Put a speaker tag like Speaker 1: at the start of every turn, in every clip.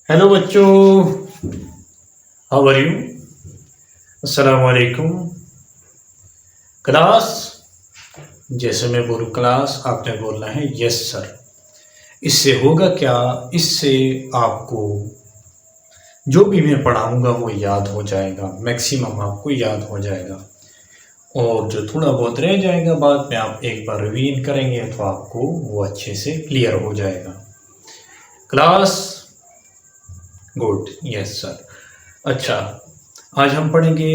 Speaker 1: Hello बच्चों, how are you? अस्सलाम वालेकुम। क्लास, जैसे मैं बोलूँ क्लास, आपने बोलना है यस सर। इससे होगा क्या? इससे आपको जो भी मैं पढ़ाऊँगा वो याद हो जाएगा, मैक्सिमम आपको याद हो जाएगा। और जो थोड़ा बहुत रह जाएगा बाद में आप एक बार रिवीजन करेंगे तो आपको वो अच्छे से क्लियर हो जाएगा। Class, good, yes sir. अच्छा, आज हम पढ़ेंगे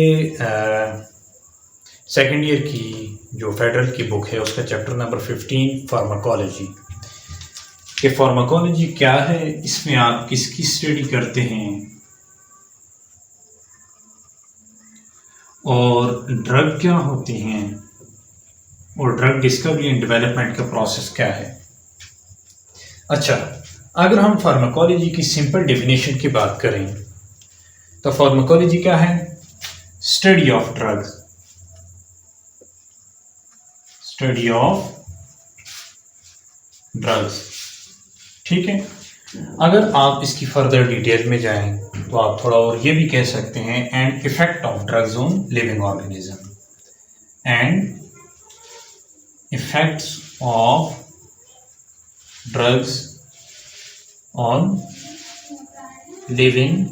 Speaker 1: सेकेंड ईयर की जो फेडरल की बुक है उसका चैप्टर नंबर 15 फार्माकोलॉजी। कि फार्माकोलॉजी क्या है, इसमें आप किसकी स्टडी करते हैं और ड्रग क्या होती हैं और ड्रग डिस्कवरी एंड डेवलपमेंट का प्रोसेस क्या है। अच्छा, अगर हम फार्माकोलॉजी की सिंपल डेफिनेशन की बात करें तो फार्माकोलॉजी क्या है? Study of drugs, study of drugs. ठीक है, अगर आप इसकी फर्दर डिटेल में जाएं तो आप थोड़ा और ये भी कह सकते हैं and effect of drugs on living organism, and effects of drugs on living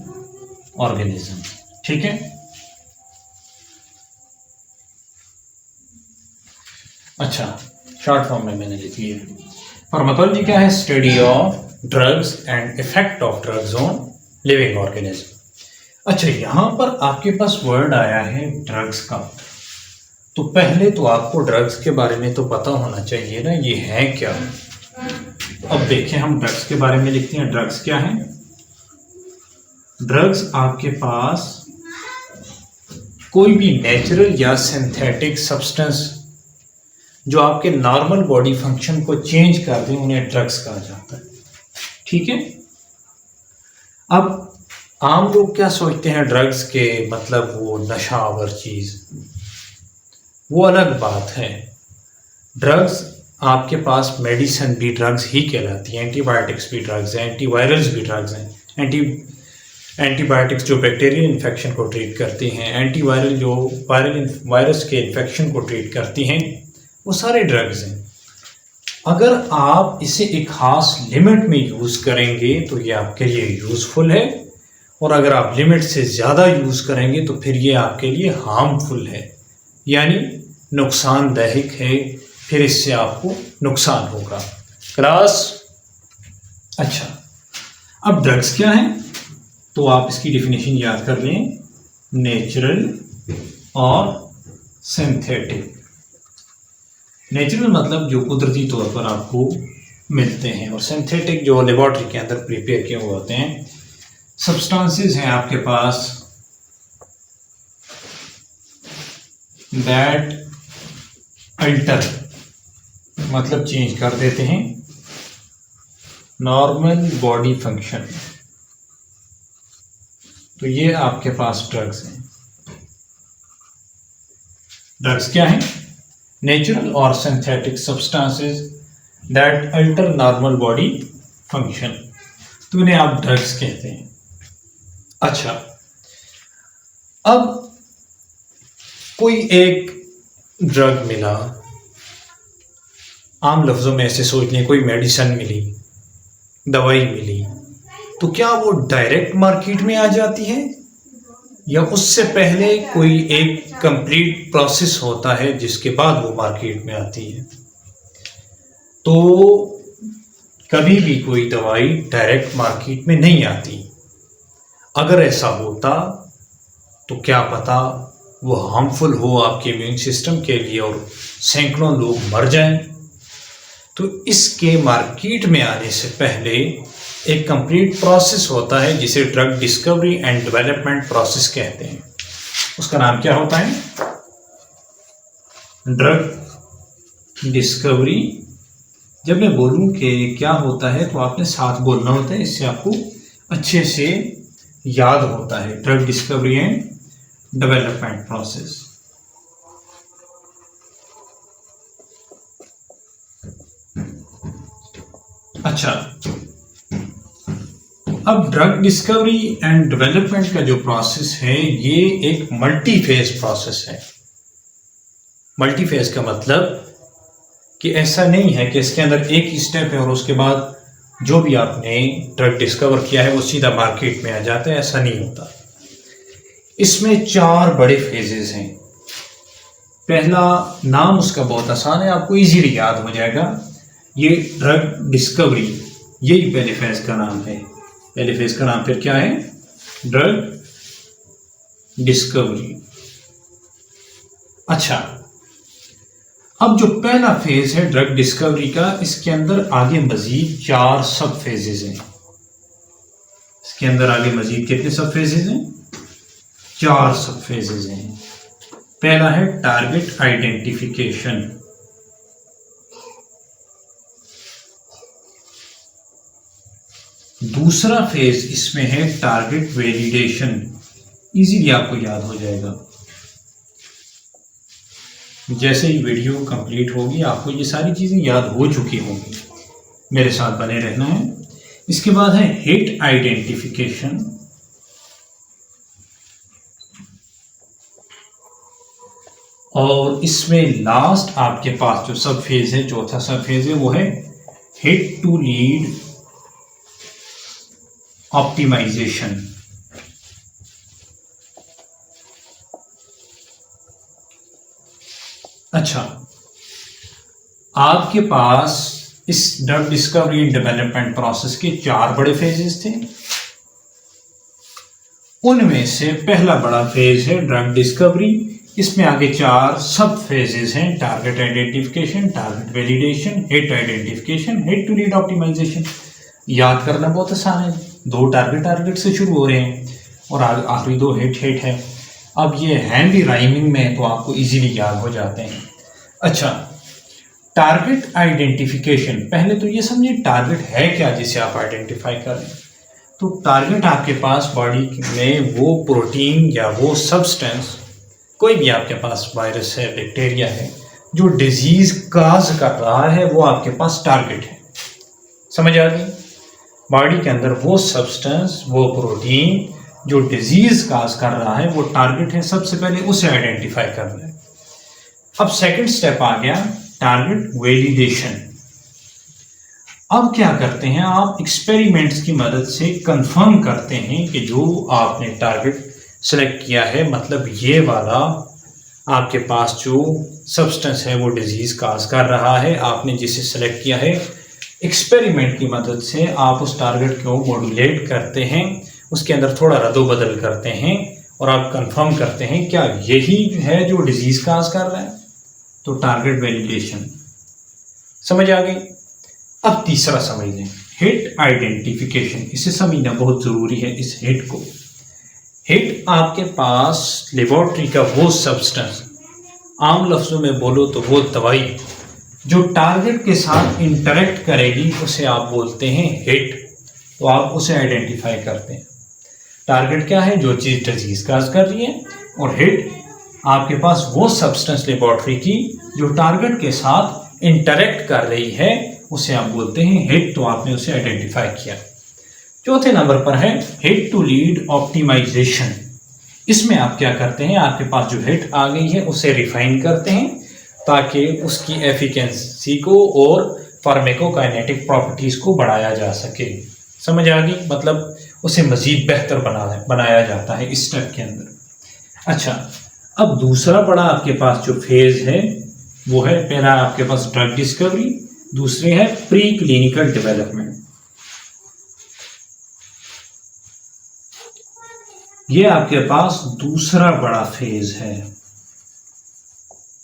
Speaker 1: organism. ठीक है, अच्छा, शॉर्ट फॉर्म में मैंने लिख लिया। फार्माकोलॉजी क्या है? Study of drugs and effect of drugs on living organism. अच्छा, यहां पर आपके पास वर्ड आया है ड्रग्स का, तो पहले तो आपको ड्रग्स के बारे में तो पता होना चाहिए ना, ये है क्या। अब देखें, हम ड्रग्स के बारे में लिखते हैं। ड्रग्स क्या है? ड्रग्स आपके पास कोई भी नेचुरल या सिंथेटिक सब्सटेंस जो आपके नॉर्मल बॉडी फंक्शन को चेंज कर दें, उन्हें ड्रग्स कहा जाता है। ठीक है, अब आम लोग क्या सोचते हैं ड्रग्स के मतलब वो नशावर चीज, वो अलग बात है। ड्रग्स आपके पास मेडिसिन भी ड्रग्स ही कहलाती है, एंटीबायोटिक्स भी ड्रग्स हैं, एंटीवायरल्स भी ड्रग्स हैं। एंटीबायोटिक्स जो बैक्टीरियल इन्फेक्शन को ट्रीट करती हैं, एंटीवायरल जो वायरस के इन्फेक्शन को ट्रीट करती हैं, वो सारे ड्रग्स हैं। अगर आप इसे एक खास लिमिट में यूज़ करेंगे तो ये आपके लिए यूज़फुल है, और अगर आप लिमिट से ज़्यादा यूज़ करेंगे तो फिर ये आपके लिए हार्मफुल है, यानी नुकसानदायक है, फिर इससे आपको नुकसान होगा। क्लास, अच्छा, अब ड्रग्स क्या है तो आप इसकी डेफिनेशन याद कर लें, नेचुरल और सिंथेटिक। नेचुरल मतलब जो कुदरती तौर पर आपको मिलते हैं, और सिंथेटिक जो लेबोरेटरी के अंदर प्रिपेयर किए हुए होते हैं। सब्सटेंसेस हैं आपके पास दैट अल्टर, मतलब चेंज कर देते हैं नॉर्मल बॉडी फंक्शन, तो ये आपके पास ड्रग्स हैं। ड्रग्स क्या है? नेचुरल और synthetic substances that alter normal body function, तो इन्हें आप ड्रग्स कहते हैं। अच्छा, अब कोई एक ड्रग मिला, आम लफ्जों में ऐसे सोच लें, कोई मेडिसिन मिली, दवाई मिली, तो क्या वो डायरेक्ट मार्केट में आ जाती है या उससे पहले कोई एक कंप्लीट प्रोसेस होता है जिसके बाद वो मार्केट में आती है? तो कभी भी कोई दवाई डायरेक्ट मार्केट में नहीं आती। अगर ऐसा होता तो क्या पता वो हार्मफुल हो आपके इम्यून सिस्टम के लिए और सैकड़ों लोग मर जाएं। तो इसके मार्केट में आने से पहले एक कंप्लीट प्रोसेस होता है जिसे drug discovery and development process कहते हैं। उसका नाम क्या होता है? Drug discovery. जब मैं बोलूं कि क्या होता है तो आपने साथ बोलना होता है, इससे आपको अच्छे से याद होता है। Drug discovery and development process. अच्छा, अब ड्रग डिस्कवरी एंड डेवलपमेंट का जो प्रोसेस है ये एक मल्टी फेज प्रोसेस है। मल्टी फेज का मतलब कि ऐसा नहीं है कि इसके अंदर एक स्टेप है और उसके बाद जो भी आपने ड्रग डिस्कवर किया है वो सीधा मार्केट में आ जाता है, ऐसा नहीं होता। इसमें 4 बड़े फेजेस हैं। पहला नाम उसका बहुत आसान है, आपको इजीली याद हो जाएगा, ये ड्रग डिस्कवरी, यही पहले फेज का नाम है। पहले फेज का नाम फिर क्या है? Drug discovery. अच्छा, अब जो पहला फेज है ड्रग डिस्कवरी का, इसके अंदर आगे मजीद 4 सब फेजेस हैं। इसके अंदर आगे मजीद कितने सब फेजेस हैं? 4 सब फेजेस हैं। पहला है टारगेट आइडेंटिफिकेशन, दूसरा फेज इसमें है टारगेट वैलिडेशन, इजीली आपको याद हो जाएगा। जैसे ही वीडियो कंप्लीट होगी आपको ये सारी चीजें याद हो चुकी होंगी, मेरे साथ बने रहना है। इसके बाद है हिट आइडेंटिफिकेशन, और इसमें लास्ट आपके पास जो सब फेज है, चौथा सब फेज है, वो है हिट टू लीड ऑप्टिमाइजेशन। अच्छा, आपके पास इस drug discovery and development process के 4 बड़े फेजेस थे। उनमें से पहला बड़ा फेज है ड्रग डिस्कवरी, इसमें आगे 4 सब फेजेस हैं, target identification, target validation, hit identification, hit to lead optimisation. याद करना बहुत आसान है, 2 टारगेट से शुरू हो रहे हैं और आखिरी 2 हिट है। अब ये हैं भी राइमिंग में, तो आपको इजीली याद हो जाते हैं। अच्छा, टारगेट आइडेंटिफिकेशन, पहले तो ये समझिए टारगेट है क्या जिसे आप आइडेंटिफाई करें। तो टारगेट आपके पास बॉडी में वो प्रोटीन या वो सब्सटेंस, कोई भी आपके पास वायरस है, बैक्टीरिया है, जो डिजीज काज कर रहा है, वो आपके पास टारगेट है। समझ आ गई? बॉडी के अंदर वो सब्सटेंस, वो प्रोटीन जो डिजीज काज कर रहा है, वो टारगेट है। सबसे पहले उसे आइडेंटिफाई करना है। अब सेकंड स्टेप आ गया टारगेट वैलिडेशन। अब क्या करते हैं, आप एक्सपेरिमेंट्स की मदद से कंफर्म करते हैं कि जो आपने टारगेट सेलेक्ट किया है, मतलब ये वाला आपके पास जो सब्सटेंस है वो डिजीज काज कर रहा है, आपने जिसे सेलेक्ट किया है, एक्सपेरिमेंट की मदद से आप उस टारगेट को मॉड्यूलेट करते हैं, उसके अंदर थोड़ा रद्दोबदल करते हैं और आप कंफर्म करते हैं क्या यही है जो डिजीज काज कर रहा है। तो टारगेट वैलिडेशन समझ आ गई। अब तीसरा समझ लें, हिट आइडेंटिफिकेशन। इसे समझना बहुत जरूरी है। इस हिट को, हिट आपके पास लेबोरेटरी का वो सब्सटेंस, आम लफ्जों में बोलो तो वो दवाई जो टारगेट के साथ इंटरेक्ट करेगी, उसे आप बोलते हैं हिट। तो आप उसे आइडेंटिफाई करते हैं। टारगेट क्या है? जो चीज डिजीज काज कर रही है, और हिट आपके पास वो सब्सटेंस लेबोरेटरी की जो टारगेट के साथ इंटरेक्ट कर रही है, उसे आप बोलते हैं हिट। तो आपने उसे आइडेंटिफाई किया। चौथे नंबर पर है हिट टू लीड ऑप्टिमाइजेशन। इसमें आप क्या करते हैं, आपके पास जो हिट आ गई है उसे रिफाइन करते हैं ताकि उसकी एफिशिएंसी को और फार्माकोकाइनेटिक प्रॉपर्टीज को बढ़ाया जा सके। समझ आ गई? मतलब उसे मजीद बेहतर बनाया जाता है इस स्टेप के अंदर। अच्छा, अब दूसरा बड़ा आपके पास जो फेज है वो है, पहला आपके पास ड्रग डिस्कवरी, दूसरे है प्री क्लिनिकल डेवलपमेंट। ये आपके पास दूसरा बड़ा फेज है।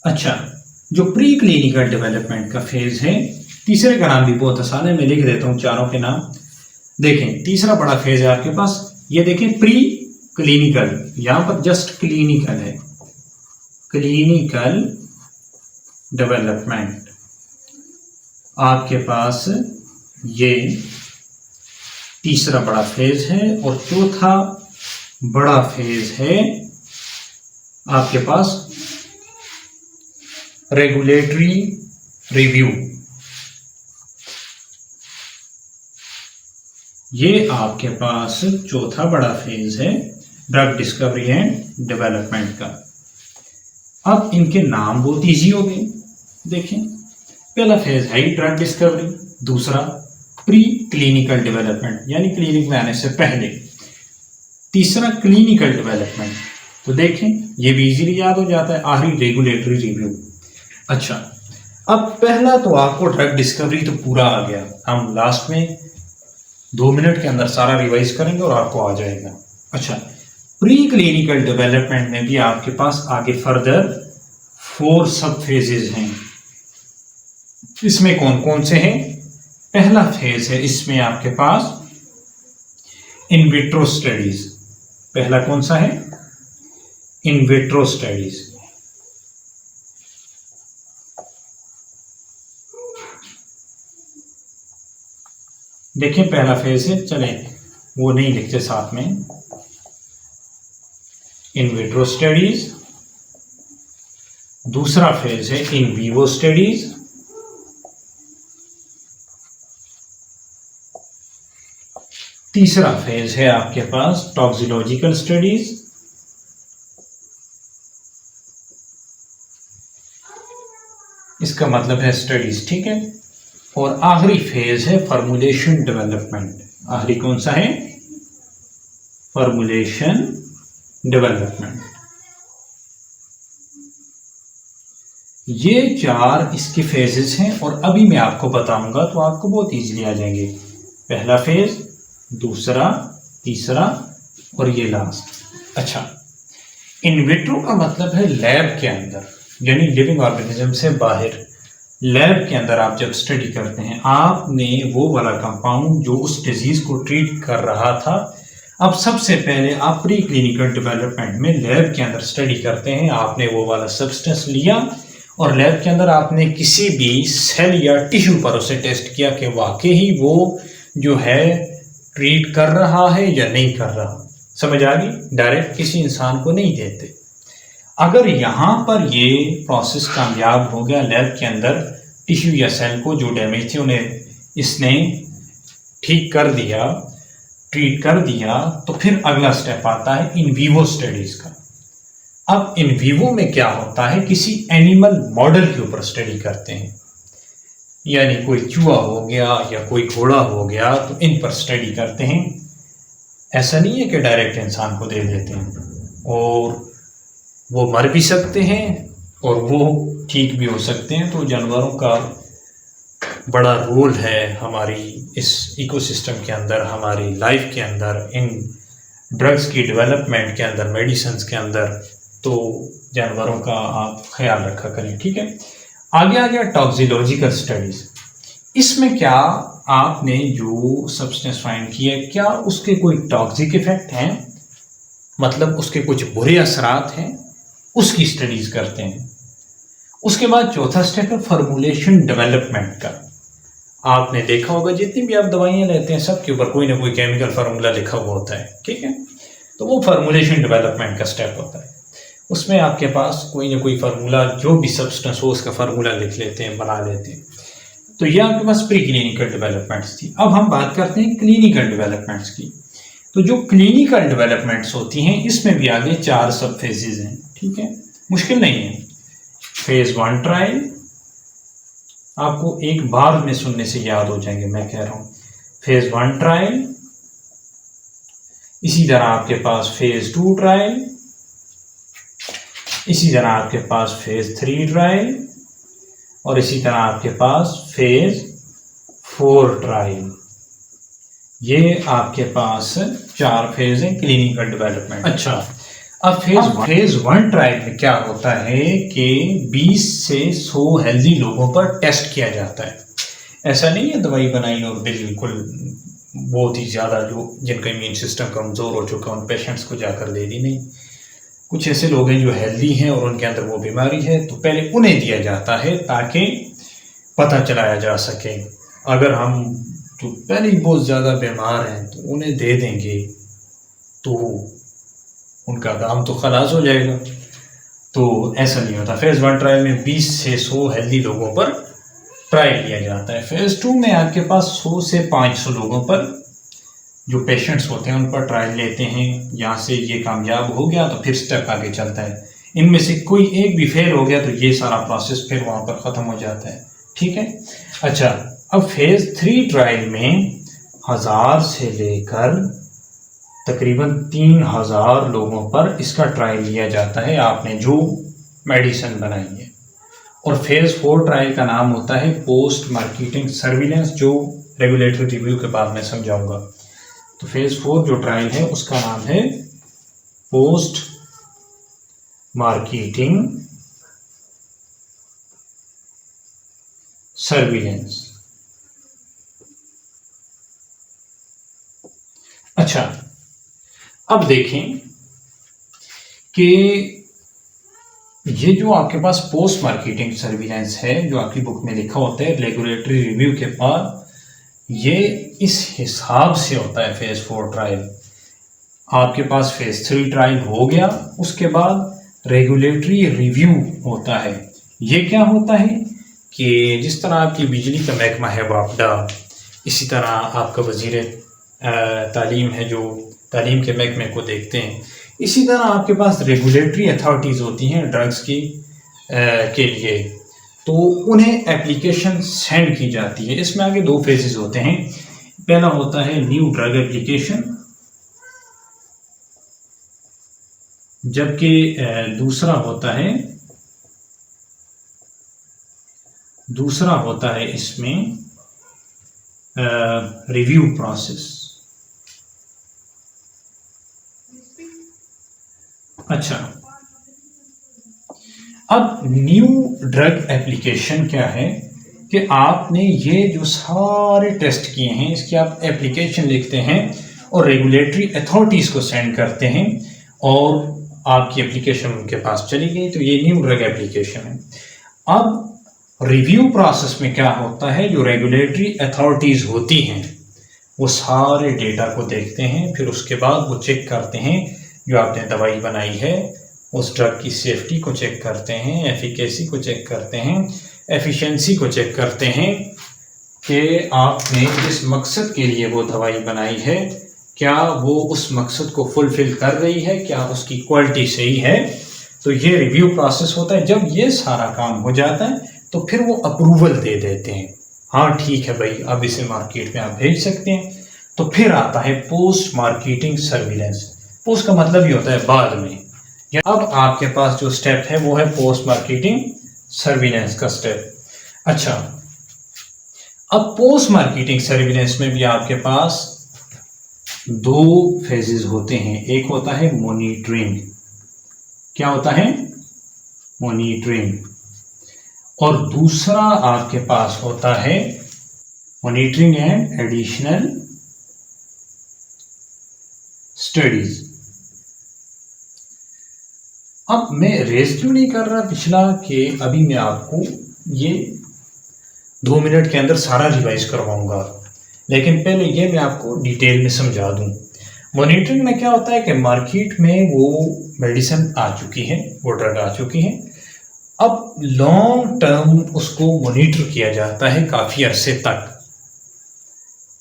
Speaker 1: अच्छा, जो प्री क्लिनिकल डेवलपमेंट का फेज है, तीसरे का नाम भी बहुत आसान है, मैं लिख देता हूं चारों के नाम। देखें, तीसरा बड़ा फेज है आपके पास, ये देखें प्री क्लिनिकल, यहां पर जस्ट क्लिनिकल है, क्लिनिकल डेवलपमेंट। आपके पास ये तीसरा बड़ा फेज है, और चौथा बड़ा फेज है आपके पास रेगुलेटरी रिव्यू। ये आपके पास चौथा बड़ा फेज है ड्रग डिस्कवरी एंड डेवलपमेंट का। अब इनके नाम बहुत इजी हो गए। देखें, पहला फेज है ड्रग डिस्कवरी, दूसरा प्री क्लिनिकल डेवलपमेंट यानी क्लिनिक में आने से पहले, तीसरा क्लिनिकल डेवलपमेंट। तो देखें ये भी इजीली याद हो जाता है। आखिरी रेगुलेटरी रिव्यू। अच्छा, अब पहला तो आपको ड्रग डिस्कवरी तो पूरा आ गया, हम लास्ट में 2 मिनट के अंदर सारा रिवाइज करेंगे और आपको आ जाएगा। अच्छा, प्री क्लिनिकल डेवलपमेंट में भी आपके पास आगे फर्दर 4 सब फेजेस हैं। इसमें कौन कौन से हैं? पहला फेज है इसमें आपके पास इन विट्रो स्टडीज। पहला कौन सा है? In vitro studies. देखिए पहला फेज है, चले वो नहीं लिखते साथ में, इन विट्रो स्टडीज। दूसरा फेज है इन वीवो स्टडीज। तीसरा फेज है आपके पास टॉक्सिकोलॉजिकल स्टडीज। इसका मतलब है स्टडीज, ठीक है। और आखिरी फेज है फॉर्मुलेशन डेवलपमेंट। आखिरी कौन सा है? Formulation development. ये 4 इसके फेजेस हैं और अभी मैं आपको बताऊंगा तो आपको बहुत इजीली आ जाएंगे। पहला फेज, दूसरा, तीसरा और ये लास्ट। अच्छा, इन विट्रो का मतलब है लैब के अंदर, यानी लिविंग ऑर्गेनिज्म से बाहर। लैब के अंदर आप जब स्टडी करते हैं, आपने वो वाला कंपाउंड जो उस डिजीज को ट्रीट कर रहा था, अब सबसे पहले आप प्री क्लिनिकल डेवलपमेंट में लैब के अंदर स्टडी करते हैं। आपने वो वाला सब्सटेंस लिया और लैब के अंदर आपने किसी भी सेल या टिश्यू पर उसे टेस्ट किया कि वाकई ही वो जो है ट्रीट कर रहा है या नहीं कर रहा। समझ आ गई? डायरेक्ट किसी इंसान को नहीं देते। अगर यहाँ पर ये प्रोसेस कामयाब हो गया, लैब के अंदर टिश्यू या सेल को जो डैमेज थे उन्हें इसने ठीक कर दिया, ट्रीट कर दिया, तो फिर अगला स्टेप आता है इन वीवो स्टडीज का। अब इन वीवो में क्या होता है, किसी एनिमल मॉडल के ऊपर स्टडी करते हैं, यानी कोई चूहा हो गया या कोई घोड़ा हो गया, तो इन पर स्टडी करते हैं। ऐसा नहीं है कि डायरेक्ट इंसान को दे देते हैं, और वो मर भी सकते हैं और वो ठीक भी हो सकते हैं। तो जानवरों का बड़ा रोल है हमारी इस इकोसिस्टम के अंदर, हमारी लाइफ के अंदर, इन ड्रग्स की डेवलपमेंट के अंदर, मेडिसिन्स के अंदर। तो जानवरों का आप ख्याल रखा करें, ठीक है। आगे आ गया टॉक्सिकोलॉजिकल स्टडीज। इसमें क्या आपने जो सब्सटेंस फाइंड किया, क्या उसके कोई टॉक्सिक इफेक्ट हैं, मतलब उसके कुछ बुरे असरात हैं, उसकी स्टडीज करते हैं। उसके बाद चौथा स्टेप है फॉर्मुलेशन डेवलपमेंट का। आपने देखा होगा जितनी भी आप दवाइयाँ लेते हैं सबके ऊपर कोई ना कोई केमिकल फार्मूला लिखा हुआ होता है, ठीक है। तो वो फॉर्मुलेशन डेवलपमेंट का स्टेप होता है। उसमें आपके पास कोई ना कोई फार्मूला, जो भी सब्सटेंस हो उसका फार्मूला लिख लेते हैं, बना लेते हैं। तो ये आपके पास प्री क्लिनिकल डेवलपमेंट्स थी। अब हम बात करते हैं क्लिनिकल डेवलपमेंट्स की। तो जो क्लिनिकल डेवलपमेंट्स होती हैं, इसमें भी आगे 4 सब फेजेज हैं, ठीक है, मुश्किल नहीं है। फेज 1 ट्रायल, आपको एक बार में सुनने से याद हो जाएंगे, मैं कह रहा हूँ। फेज 1 ट्रायल, इसी तरह आपके पास फेज 2 ट्रायल, इसी तरह आपके पास फेज 3 ट्रायल, और इसी तरह आपके पास फेज 4 ट्रायल। ये आपके पास 4 फेज है क्लिनिकल डेवलपमेंट। अच्छा, अब फेज 1 ट्रायल में क्या होता है कि 20 से 100 हेल्दी लोगों पर टेस्ट किया जाता है। ऐसा नहीं है दवाई बनाई और बिल्कुल बहुत ही ज़्यादा जो जिनका इम्यून सिस्टम कमज़ोर हो चुका है उन पेशेंट्स को जाकर दे दी, नहीं। कुछ ऐसे लोग हैं जो हेल्दी हैं और उनके अंदर वो बीमारी है, तो पहले उन्हें दिया जाता है ताकि पता चलाया जा सके। अगर हम जो पहले ही बहुत ज़्यादा बीमार हैं तो उन्हें दे देंगे तो उनका काम तो खलास हो जाएगा। तो ऐसा नहीं होता। फेज़ 1 ट्रायल में 20 से 100 हेल्दी लोगों पर ट्रायल किया जाता है। फेज़ 2 में आपके पास 100 से 500 लोगों पर जो पेशेंट्स होते हैं उन पर ट्रायल लेते हैं, यहाँ से ये कामयाब हो गया तो फिर स्टेप आगे चलता है, इनमें से कोई एक भी फेल हो गया तो ये सारा प्रोसेस फिर वहाँ पर ख़त्म हो जाता है। ठीक है। अच्छा, अब फेज़ 3 ट्रायल में 1000 से लेकर तकरीबन 3000 लोगों पर इसका ट्रायल लिया जाता है, आपने जो मेडिसिन बनाई है। और फेज़ 4 ट्रायल का नाम होता है पोस्ट मार्केटिंग सर्विलेंस, जो रेगुलेटरी रिव्यू के बाद मैं समझाऊंगा। तो फेज़ 4 जो ट्रायल है उसका नाम है पोस्ट मार्केटिंग सर्विलेंस। अच्छा, अब देखें कि ये जो आपके पास पोस्ट मार्केटिंग सर्विलेंस है, जो आपकी बुक में लिखा होता है रेगुलेटरी रिव्यू के बाद, ये इस हिसाब से होता है फेज़ 4 ट्रायल। आपके पास फेज़ 3 ट्रायल हो गया, उसके बाद रेगुलेटरी रिव्यू होता है। ये क्या होता है कि जिस तरह आपकी बिजली का महकमा है वापडा, इसी तरह आपका वज़ीर तालीम है जो तालीम के महकमे को देखते हैं, इसी तरह आपके पास रेगुलेटरी अथॉरिटीज़ होती हैं ड्रग्स की के लिए, तो उन्हें एप्लीकेशन सेंड की जाती है। इसमें आगे 2 फेजेस होते हैं। पहला होता है न्यू ड्रग एप्लीकेशन, जबकि दूसरा होता है इसमें रिव्यू प्रोसेस। अच्छा, अब न्यू ड्रग एप्लीकेशन क्या है कि आपने ये जो सारे टेस्ट किए हैं इसकी आप एप्लीकेशन लिखते हैं और रेगुलेटरी अथॉरिटीज़ को सेंड करते हैं और आपकी एप्लीकेशन उनके पास चली गई, तो ये न्यू ड्रग एप्लीकेशन है। अब रिव्यू प्रोसेस में क्या होता है, जो रेगुलेटरी अथॉरिटीज़ होती हैं वो सारे डेटा को देखते हैं, फिर उसके बाद वो चेक करते हैं जो आपने दवाई बनाई है उस ड्रग की सेफ्टी को चेक करते हैं, एफिकेसी को चेक करते हैं, एफिशिएंसी को चेक करते हैं कि आपने जिस मकसद के लिए वो दवाई बनाई है क्या वो उस मकसद को फुलफिल कर रही है, क्या उसकी क्वालिटी सही है। तो ये रिव्यू प्रोसेस होता है। जब ये सारा काम हो जाता है तो फिर वो अप्रूवल दे देते हैं, हाँ ठीक है भाई अब इसे मार्केट में आप भेज सकते हैं। तो फिर आता है पोस्ट मार्केटिंग सर्विलेंस। पोस्ट का मतलब ही होता है बाद में। अब आपके पास जो स्टेप है वो है पोस्ट मार्केटिंग सर्विलेंस का स्टेप। अच्छा, अब पोस्ट मार्केटिंग सर्विलेंस में भी आपके पास 2 फेजेस होते हैं। एक होता है मॉनिटरिंग। क्या होता है? मॉनिटरिंग। और दूसरा आपके पास होता है मॉनिटरिंग एंड एडिशनल स्टडीज। अब मैं रेस क्यों नहीं कर रहा पिछला कि अभी मैं आपको ये 2 मिनट के अंदर सारा रिवाइज करवाऊंगा, लेकिन पहले ये मैं आपको डिटेल में समझा दूं। मॉनिटरिंग में क्या होता है कि मार्केट में वो मेडिसिन आ चुकी है, वो ड्रग आ चुकी है, अब लॉन्ग टर्म उसको मॉनिटर किया जाता है काफ़ी अरसे तक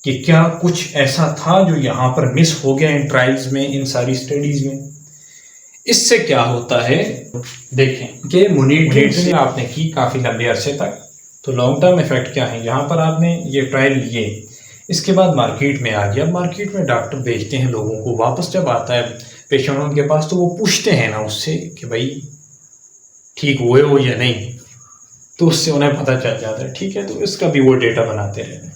Speaker 1: कि क्या कुछ ऐसा था जो यहाँ पर मिस हो गया इन ट्रायल्स में, इन सारी स्टडीज़ में। इससे क्या होता है देखें कि मॉनिटरिंग आपने की काफ़ी लंबे अरसे तक, तो लॉन्ग टर्म इफेक्ट क्या है, यहाँ पर आपने ये ट्रायल लिए, इसके बाद मार्केट में आ गया। मार्केट में डॉक्टर भेजते हैं लोगों को, वापस जब आता है पेशेंट उनके पास तो वो पूछते हैं ना उससे कि भाई ठीक हुए हो या नहीं, तो उससे उन्हें पता चल जाता है, ठीक है, तो इसका भी वो डेटा बनाते रहते हैं।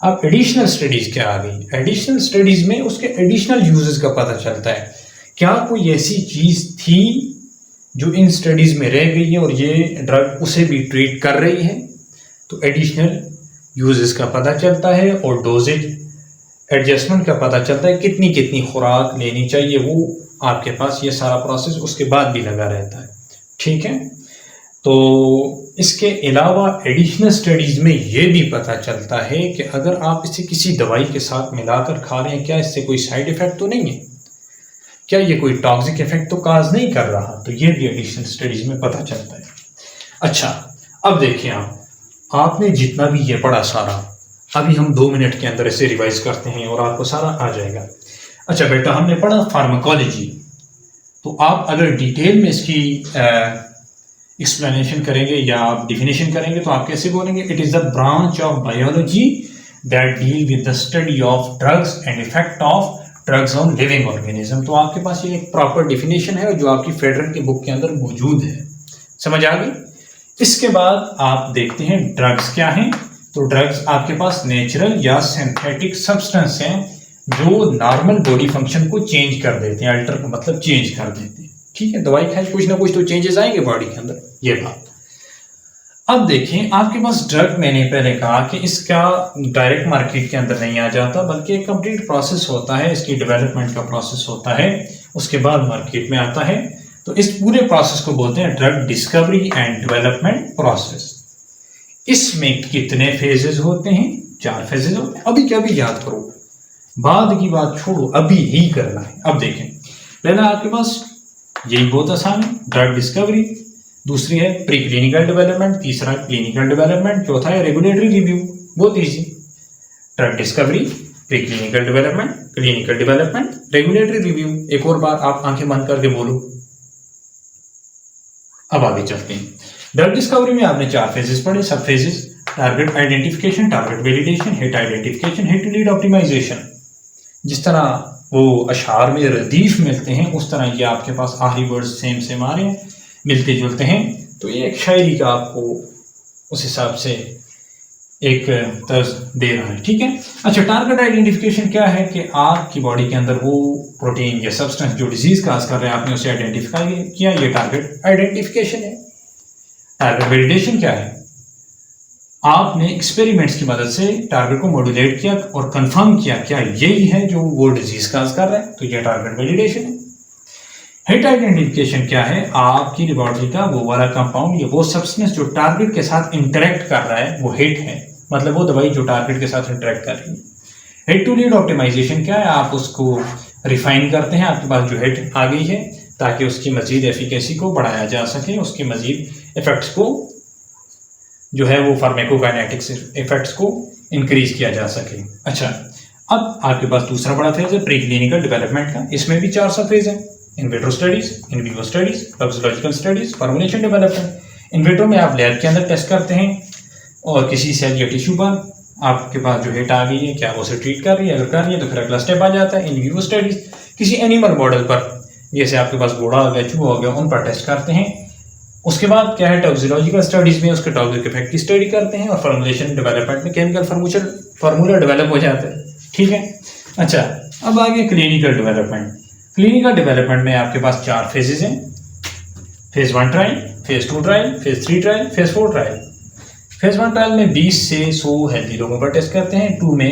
Speaker 1: अब एडिशनल स्टडीज़ क्या आ गई? एडिशनल स्टडीज़ में उसके एडिशनल यूजेस का पता चलता है, क्या कोई ऐसी चीज़ थी जो इन स्टडीज़ में रह गई है और ये ड्रग उसे भी ट्रीट कर रही है, तो एडिशनल यूजेस का पता चलता है और डोजेज एडजस्टमेंट का पता चलता है, कितनी कितनी खुराक लेनी चाहिए, वो आपके पास ये सारा प्रोसेस उसके बाद भी लगा रहता है, ठीक है। तो इसके अलावा एडिशनल स्टडीज़ में ये भी पता चलता है कि अगर आप इसे किसी दवाई के साथ मिलाकर खा रहे हैं, क्या इससे कोई साइड इफ़ेक्ट तो नहीं है, क्या ये कोई टॉक्सिक इफेक्ट तो काज नहीं कर रहा, तो ये भी एडिशनल स्टडीज़ में पता चलता है। अच्छा, अब देखिए आपने जितना भी ये पढ़ा सारा, अभी हम 2 मिनट के अंदर इसे रिवाइज करते हैं और आपको सारा आ जाएगा। अच्छा बेटा, हमने पढ़ा फार्माकोलॉजी, तो आप अगर डिटेल में इसकी एक्सप्लेनेशन करेंगे या आप डिफिनेशन करेंगे तो आप कैसे बोलेंगे? It is the branch of biology that deal with the study of drugs and effect of drugs on living organism. तो आपके पास ये एक प्रॉपर डिफिनेशन है जो आपकी फेडरल की बुक के अंदर मौजूद है। समझ आ गई? इसके बाद आप देखते हैं ड्रग्स क्या हैं। तो ड्रग्स आपके पास नेचुरल या सिंथेटिक सब्सटेंस हैं जो नॉर्मल बॉडी फंक्शन को चेंज कर देते हैं। अल्टर का मतलब चेंज कर देते हैं। ठीक है, दवाई खाए कुछ ना कुछ तो चेंजेस आएंगे बॉडी के अंदर, ये बात। अब देखें, आपके पास ड्रग, मैंने पहले कहा कि इसका डायरेक्ट मार्केट के अंदर नहीं आ जाता, बल्कि एक कंप्लीट प्रोसेस होता है, इसकी डेवलपमेंट का प्रोसेस होता है, उसके बाद मार्केट में आता है। तो इस पूरे प्रोसेस को बोलते हैं drug discovery and development process. इसमें कितने फेजेस होते हैं? 4 फेजेस होते हैं। अभी क्या भी याद करो, बाद की बात छोड़ो, अभी ही करना है। अब देखें, पहला आपके पास यही बहुत आसान है, ड्रग डिस्कवरी। दूसरी है प्री क्लिनिकल डेवलपमेंट। तीसरा क्लिनिकल डेवलपमेंट। चौथा है रेगुलेटरी रिव्यू। बहुत easy, drug discovery, pre clinical development, clinical development, regulatory review. एक और बार आप आंखें बंद करके बोलो। अब आगे चलते हैं। ड्रग डिस्कवरी में आपने 4 फेजेस पढ़े। सब phases: target identification, target validation, hit identification, hit lead optimisation. जिस तरह वो अशार में रदीफ मिलते हैं, उस तरह ये आपके पास आखिरी वर्ड्स सेम सेम आ रहे हैं, मिलते जुलते हैं। तो ये एक शायरी का आपको उस हिसाब से एक तर्ज दे रहा है। ठीक है। अच्छा, टारगेट आइडेंटिफिकेशन क्या है कि आपकी बॉडी के अंदर वो प्रोटीन या सब्सटेंस जो डिजीज काज कर रहे हैं, आपने उसे आइडेंटिफाई किया, ये टारगेट आइडेंटिफिकेशन है। टारगेट वैलिडेशन क्या है? आपने एक्सपेरिमेंट्स की मदद से टारगेट को मॉड्यूलेट किया और कंफर्म किया क्या यही है जो वो डिजीज काज कर रहा है, तो ये टारगेट वैलिडेशन है। हिट आइडेंटिफिकेशन क्या है? आपकी लेबोरेटरी का वो वाला कंपाउंड या वो सब्सटेंस जो टारगेट के साथ इंटरेक्ट कर रहा है वो हिट है, मतलब वो दवाई जो टारगेट के साथ इंटरेक्ट कर रही है। हिट टू लीड ऑप्टिमाइजेशन क्या है? आप उसको रिफाइन करते हैं, आपके पास जो हिट आ गई है, ताकि उसकी मजीद एफिकेसी को बढ़ाया जा सके, उसके मजीद इफेक्ट्स को जो है वो फार्माकोकाइनेटिक्स इफेक्ट्स को इंक्रीज किया जा सके। अच्छा, अब आपके पास दूसरा बड़ा फेज है प्री क्लिनिकल डेवलपमेंट का। इसमें भी 4 सब फेज है: in vitro studies, in vivo studies, toxicological studies, formulation development. In vitro में आप लैब के अंदर टेस्ट करते हैं और किसी सेल या टिश्यू पर आपके पास जो हिट आ गई है, क्या वो उसे ट्रीट कर रही है? अगर कर रही है तो फिर अगला स्टेप आ जाता है इन विवो स्टडीज। किसी एनिमल मॉडल पर, जैसे आपके पास घोड़ा हो गया, चूहा हो गया, उन पर टेस्ट करते हैं। उसके बाद क्या है, टॉक्सिकोलॉजिकल स्टडीज में उसके टॉक्सिक इफेक्ट की स्टडी करते हैं, और फॉर्मुलेशन डेवलपमेंट में केमिकल फार्मूला डेवलप हो जाता है। ठीक है। अच्छा, अब आगे क्लिनिकल डेवलपमेंट। क्लिनिकल डेवलपमेंट में आपके पास 4 फेजेस हैं: phase 1 trial, phase 2 trial, phase 3 trial, phase 4 trial. Phase 1 trial में 20 से 100 हेल्दी लोगों पर टेस्ट करते हैं। 2 में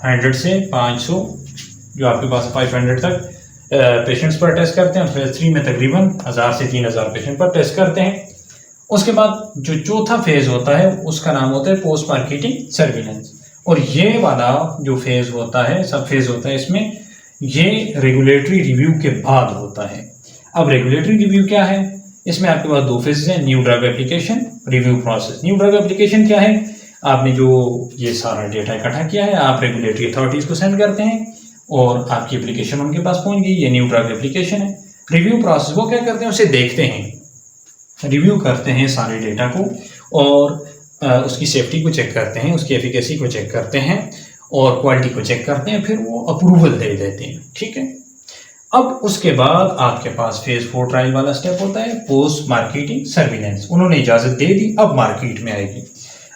Speaker 1: 100 से 500, जो आपके पास 500 तक पेशेंट्स पर टेस्ट करते हैं। फेज 3 में तकरीबन 1000 से 3000 पेशेंट पर टेस्ट करते हैं। उसके बाद जो चौथा फेज होता है उसका नाम होता है पोस्ट मार्केटिंग सर्विलेंस, और ये वाला जो फेज होता है, सब फेज होता है इसमें, ये रेगुलेटरी रिव्यू के बाद होता है। अब रेगुलेटरी रिव्यू क्या है? इसमें आपके पास 2 फेजेस हैं: new drug application, review process. New drug application क्या है? आपने जो ये सारा डेटा इकट्ठा किया है, आप रेगुलेटरी अथॉरिटीज को सेंड करते हैं और आपकी एप्लीकेशन उनके पास पहुंच गई, ये न्यू ड्रग एप्लीकेशन है। रिव्यू प्रोसेस वो क्या करते हैं? उसे देखते हैं, रिव्यू करते हैं सारे डेटा को, और उसकी सेफ्टी को चेक करते हैं, उसकी एफिकेसी को चेक करते हैं, और क्वालिटी को चेक करते हैं, फिर वो अप्रूवल दे देते हैं। ठीक है। अब उसके बाद आपके पास फेज 4 ट्रायल वाला स्टेप होता है पोस्ट मार्केटिंग सर्विलेंस। उन्होंने इजाजत दे दी, अब मार्केट में आएगी।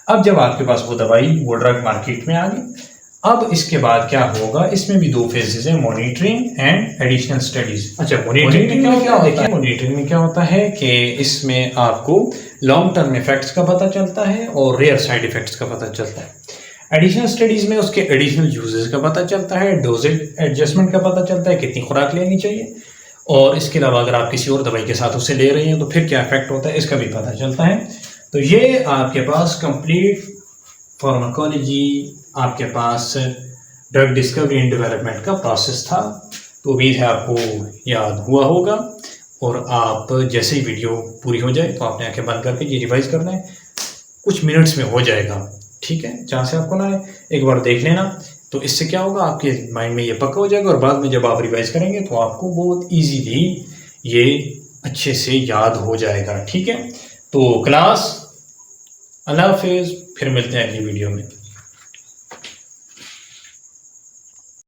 Speaker 1: अब जब आपके पास वो दवाई, वो ड्रग मार्केट में आ गई, अब इसके बाद क्या होगा? इसमें भी 2 फेजेस हैं: मॉनिटरिंग एंड एडिशनल स्टडीज। अच्छा, मॉनिटरिंग में क्या होता है? मॉनिटरिंग में क्या होता है कि इसमें आपको लॉन्ग टर्म इफेक्ट्स का पता चलता है और रेयर साइड इफेक्ट्स का पता चलता है। एडिशनल स्टडीज में उसके एडिशनल यूजेस का पता चलता है, डोजेज एडजस्टमेंट का पता चलता है, कितनी खुराक लेनी चाहिए, और इसके अलावा अगर आप किसी और दवाई के साथ उसे ले रहे हैं तो फिर क्या इफेक्ट होता है, इसका भी पता चलता है। तो ये आपके पास कंप्लीट फार्माकोलॉजी, आपके पास ड्रग डिस्कवरी एंड डेवलपमेंट का प्रोसेस था। तो उम्मीद है आपको याद हुआ होगा, और आप जैसे ही वीडियो पूरी हो जाए तो आपने आंखें बंद करके ये रिवाइज करना है, कुछ मिनट्स में हो जाएगा। ठीक है, जहाँ से आपको ना आए एक बार देख लेना। तो इससे क्या होगा, आपके माइंड में ये पक्का हो जाएगा और बाद में जब आप रिवाइज करेंगे तो आपको बहुत ईजीली ये अच्छे से याद हो जाएगा। ठीक है, तो क्लास, अल्लाह हाफिज़, फिर मिलते हैं अगली वीडियो में।